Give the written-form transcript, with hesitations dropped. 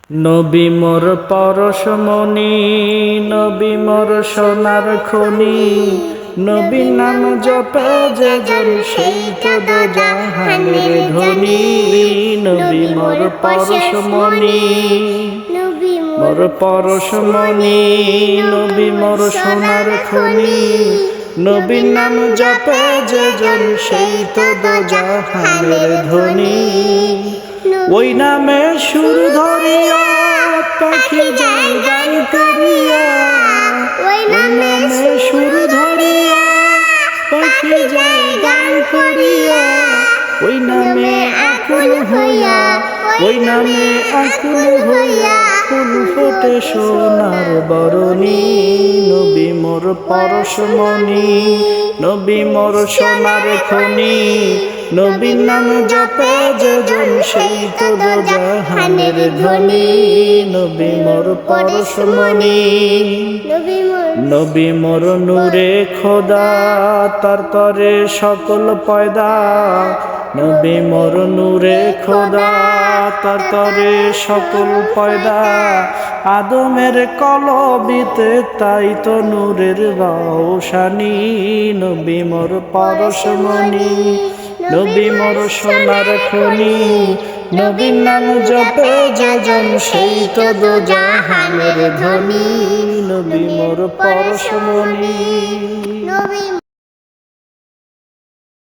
নবী মোর পরশমণি, নবী মোর সোনার খনি, নবী নাম জপে যে জন সেই তো দোজাহানের ধনী। নবী মোর পরশমণি, মোর পরশমণি, নবী মোর সোনার খনি, নবী নাম জপে যে জন সেই তো দোজাহানের ধনী। ওই নামে সুর ধরিয়া পাখি যায় গান করিয়া, ওই নামে সুর ধরিয়া পাখি যায় গান করিয়া, ওই নামে আকুল হইয়া, ওই নামে আকুল হইয়া ফুল ফোটে সোনার বরণী। নবী মোর পরশমণি, নবী মোর সোনার খনি, নবীর নাম জপে যে জন সেই তো দোজাহানের ধনী। নবী মোর পরশমণি, নবী মোর নূরে খোদা, তার তরে সকল পয়দা। নবী মোর নূরে খোদা, তার তরে সকল পয়দা। আদমের কলবিতে তাই তো নূরের রওশানি। নবী মোর পরশমণি, নবী মোর সোনার খনি, নবীর নাম জপে যে জন সেই তো দোজাহানের ধনী। নবী মোর পরশমণি।